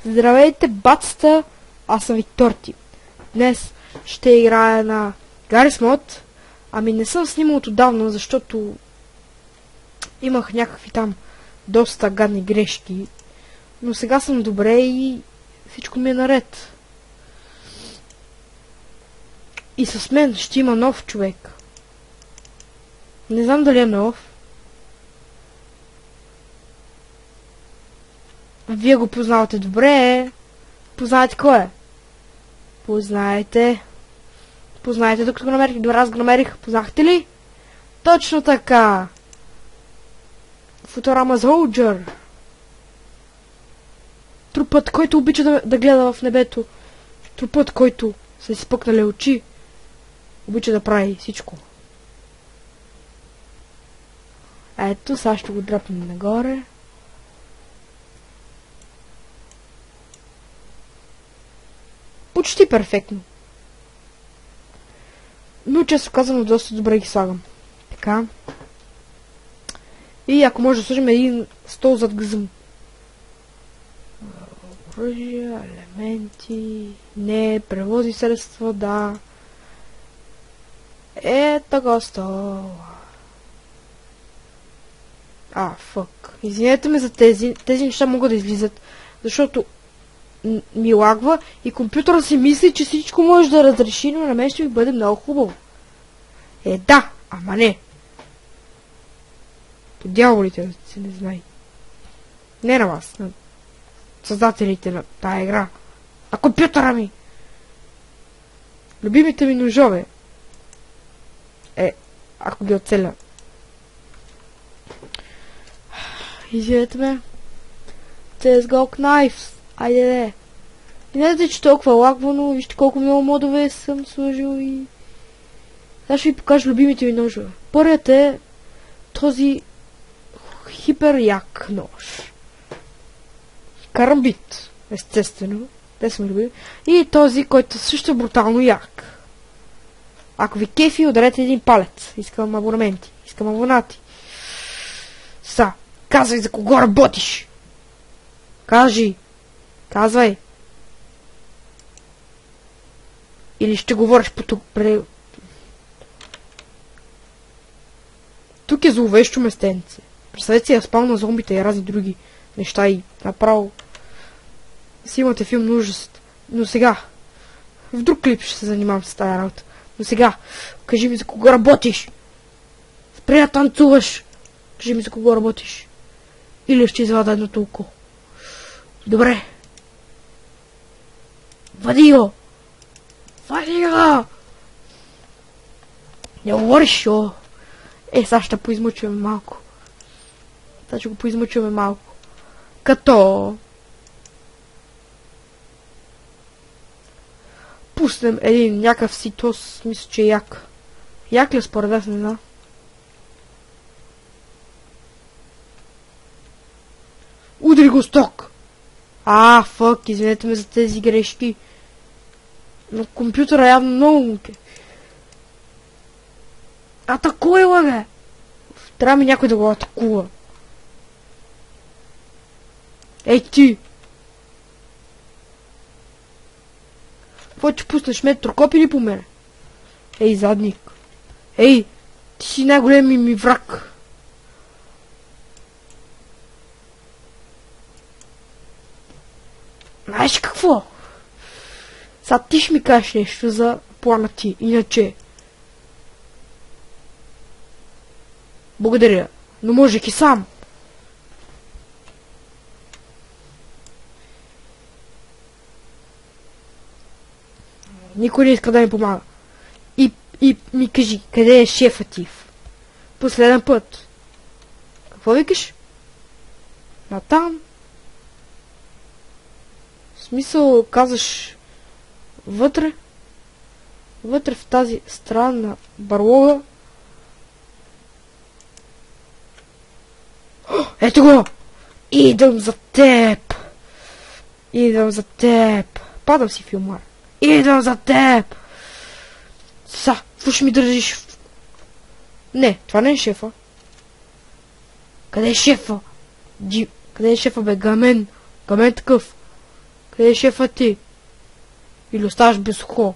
Здравейте, бацата! Аз съм Викторти. Днес ще играя на Garry's Mod. Ами не съм снимал отдавна, защото имах някакви там доста гадни грешки. Но сега съм добре и всичко ми е наред. И с мен ще има нов човек. Не знам дали е нов. Вие го познавате добре. Познавате кой е? Познавайте, докато го намерих. Добре, аз го намерих. Познахте ли? Точно така. Футурама Soldier. Трупът, който обича да гледа в небето. Трупът, който са изпъкнали очи. Обича да прави всичко. Ето, сега ще го дръпнем нагоре. Почти перфектно. Но често казано доста добре ги слагам. Така. И ако може да сложим един стол зад гъзъм. Оръжия, елементи. Не, превози средства, да. Така стола. Фък. Извинете ме за тези. Тези неща могат да излизат. Защото ми лагва и компютъра си мисли, че всичко може да разреши, но на мен ще ми бъде много хубаво. Да, ама не. По дяволите си не знай. Не на вас, на създателите на тая игра. На компютъра ми. Любимите ми ножове. Ако ги оцеля. Извинете ме. CSGO Knives. Айде. И не знаете, че толкова лагва, но вижте колко много модове съм сложил и... Сега ще ви покажа любимите ми ножове. Първият е този хипер як нож. Карамбит. Естествено. Те са ми любими. И този, който също е брутално як. Ако ви кефи, ударете един палец. Искам абонаменти. Искам абонати. Казвай за кого работиш. Кажи. Казвай. Или ще говориш по тук. Тук е зловещо местенце. Представете си, я спал на зомбите и разни други неща и направо си имате филм на ужас. Но сега, в друг клип ще се занимавам с тази работа. Но сега, кажи ми за кого работиш. Спря да танцуваш. Кажи ми за кого работиш. Или ще извада едното око. Добре. Вади го! Вади го! Не говориш, йо! Сега ще поизмъчваме малко. Сега ще го поизмъчваме малко. Като... пуснем един някакъв си тос, мисля, че е як. Як ли според вас, не знам. Удари го сток! Фък, извинете ме за тези грешки. Но компютъра явно много муке. Атакуй, бе! Трябва ми някой да го атакува. Ей ти! Какво че пуснеш метрокоп или по мене? Ей, задник. Ей, ти си най-големи ми враг. Знаеш какво? Сега ти ще ми кажеш нещо за плана ти, иначе. Благодаря, но можех и сам. Никой не иска да ми помага. И ми кажи, къде е шефът ти? Последен път. Какво викаш? Натам? В смисъл, казваш вътре? Вътре в тази странна барлога? Ето го! Идвам за теб! Идвам за теб! Падам си, филмар. Идвам за теб! Какво ще ми държиш? Не, това не е шефа. Къде е шефа? Къде е шефа, бе? Гамен. Гамен такъв. Къде е шефът ти? Или оставаш без око?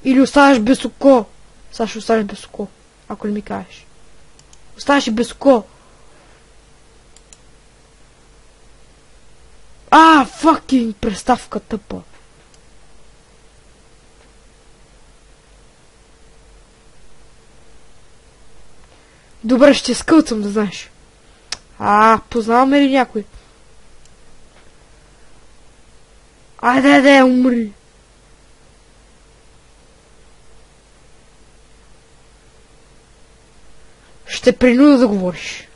Или оставаш без око? Сега ще оставаш без око, ако не ми кажеш. Оставаш и без око. Факинг приставка тъпа. Добре, ще скълцам, да знаеш. Познаваме ли някой? Айде, умри. Ще принуда да говориш.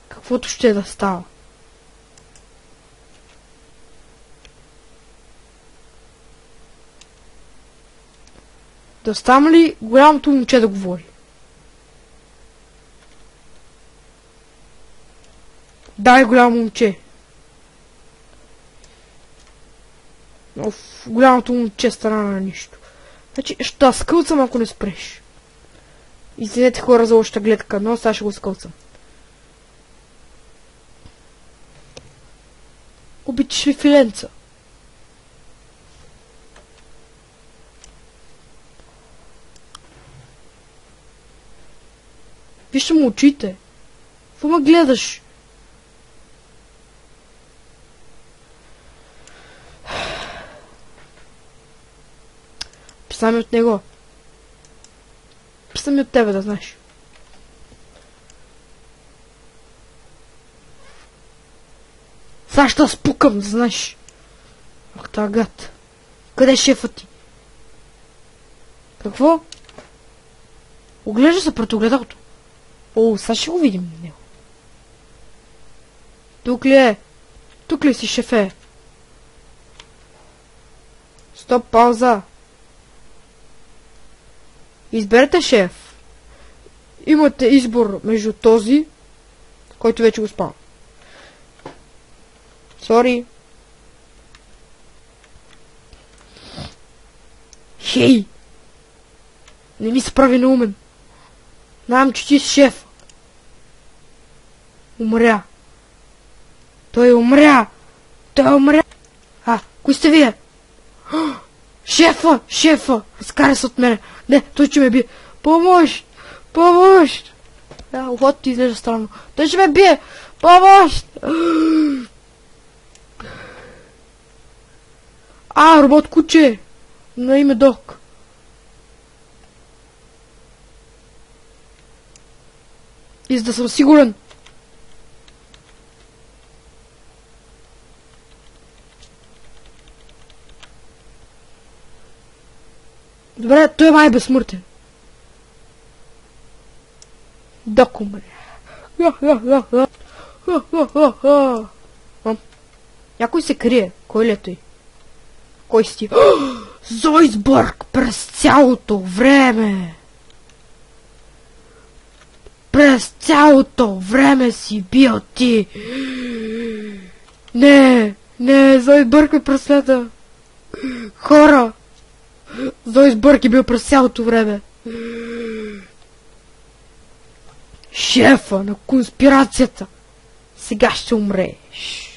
Каквото ще да става. Да оставам ли голямото момче да говори? Дай, голямо момче. Голямото момче стана на нищо. Значи, ще скълцам, ако не спреш. Извинете, хора, за лошата гледка, но сега ще го скълцам. Обичаш ли филенца? Вижте му очите. Какво ме гледаш? Писаме от него. Писаме от тебе, да знаеш. Сега ще спукам, да знаеш. Ах, та гад. Къде е шефът ти? Какво? Оглежда се пред огледалото. Сега ще го видим на него. Тук ли е? Тук ли си, шефе? Стоп, пауза. Изберете шеф. Имате избор между този, който вече го спам. Сори. Хей! Не ми се прави наумен. Знам, че ти си шеф. Умря. Той умря. Кои сте вие? Шефа! Разкаря се от мене. Не, той ще ме бие. Помощ! Ухото ти изглежда странно. Той ще ме бие. Помощ! Робот куче. На име Док. И за да съм сигурен. Добре, той май е безсмъртен. Док умре. Някой се крие. Кой ли е той? Кой си ти? Зойсбърг през цялото време! През цялото време си бил ти! Не, Зойсбърг ме преследва! Хора! Зойсбърг е бил през цялото време! Шефа на конспирацията! Сега ще умрееш!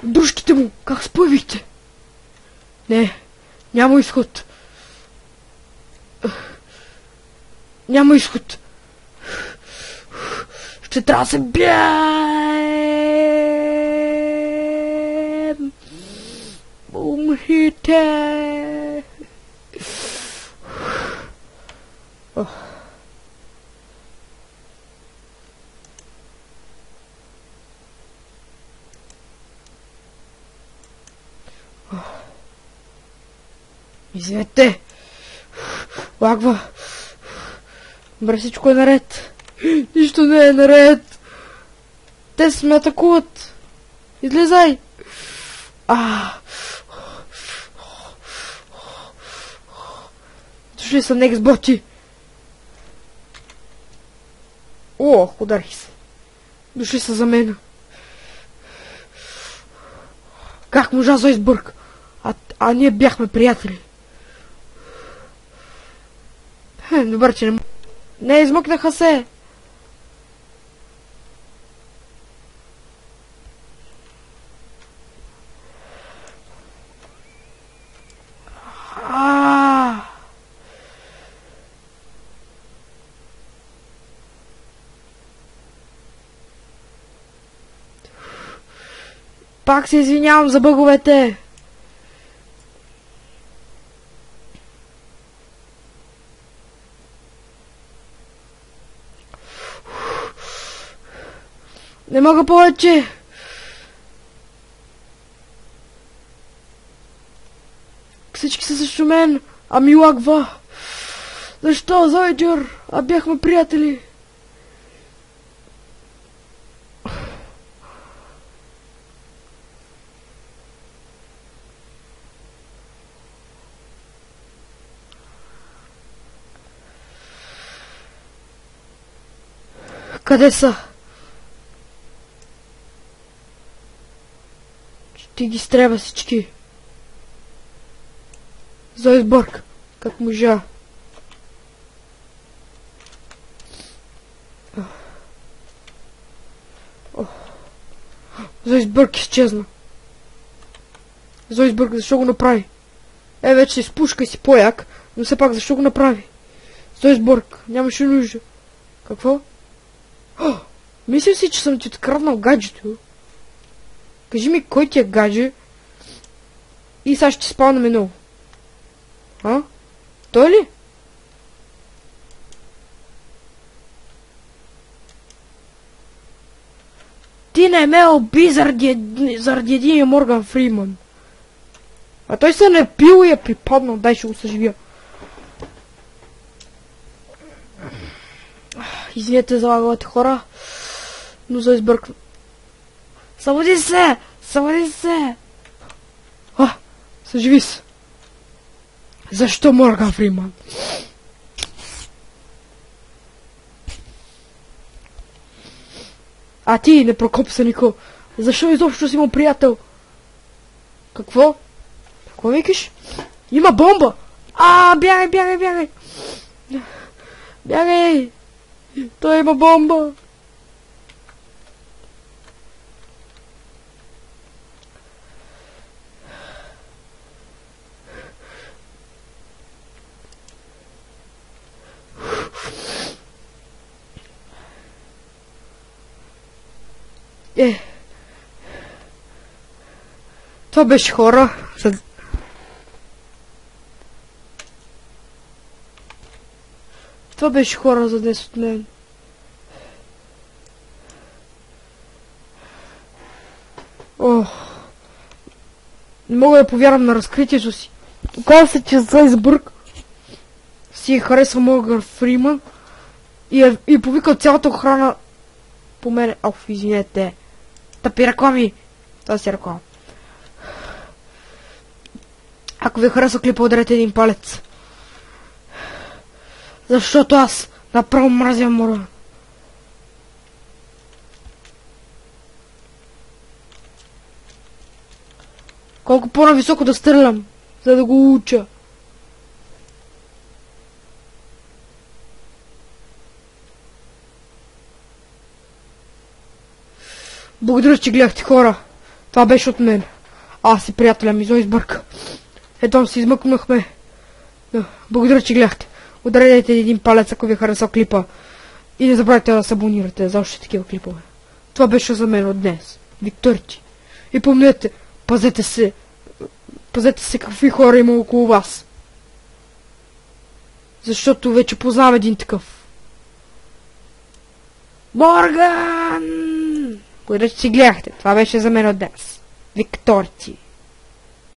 Дружките му, как спъвихте? Не, няма изход. Няма изход. Ще трябва да се бием. Умрите. Извинете! Лагва! Добре, всичко е наред! Нищо не е наред! Те се ме атакуват! Излезай! Дошли са некс-боти! Ударих се! Дошли са за мен! Как можа Зойсбърг? А ние бяхме приятели! Добре, че Не, измъкнаха се. Пак се извинявам за бъговете. Не мога повече. Всички са срещу мен, а ми лагва. Защо, Зойдер? А бяхме приятели. Къде са? Ще ги изтребя всички. Зойсбърг, как можа. Зойсбърг изчезна. Зойсбърг, защо го направи? Вече се изпушка и си по-як, но все пак защо го направи? Зойсбърг, нямаше нужда. Какво? Мисля си, че съм ти откраднал гаджето. Кажи ми, кой ти е гадже? И сега ще спалнаме много. Той ли? Ти не ме уби заради един Морган Фриман. А той се напил и е припаднал. Дай ще го съживя. Извинете за лаговете хора, но заизбърквам. Събуди се! Събуди се! Съживи се. Защо Морган Фриман? А ти, непрокопсанико, защо изобщо си му приятел? Какво? Какво викаш? Има бомба! Бягай, бягай, бягай! Бягай! Той има бомба! Това беше хора. Това беше хора за днес от мен. Не мога да повярвам на разкритието си. Оказва се, че Зойсбърг си харесва Морган Фриман и повикал цялата охрана по мене. Извинете. Тъпи реклами. Това си реклама. Ако ви харесва клипа, ударете един палец. Защото аз направо мразя Морган. Колко по-нависоко да стрелям, за да го уча. Благодаря, че гледахте, хора. Това беше от мен. Аз и приятеля ми Зойсбърг. Ето се измъкнахме. Благодаря, че гледахте. Ударете един палец, ако ви харесал клипа. И не забравяйте да се абонирате за още такива клипове. Това беше за мен от днес. Викторти. И помнете, пазете се. Пазете се какви хора има около вас. Защото вече познавам един такъв. Морган! Благодаря, че си гледахте. Това беше за мен от днес. Викторти.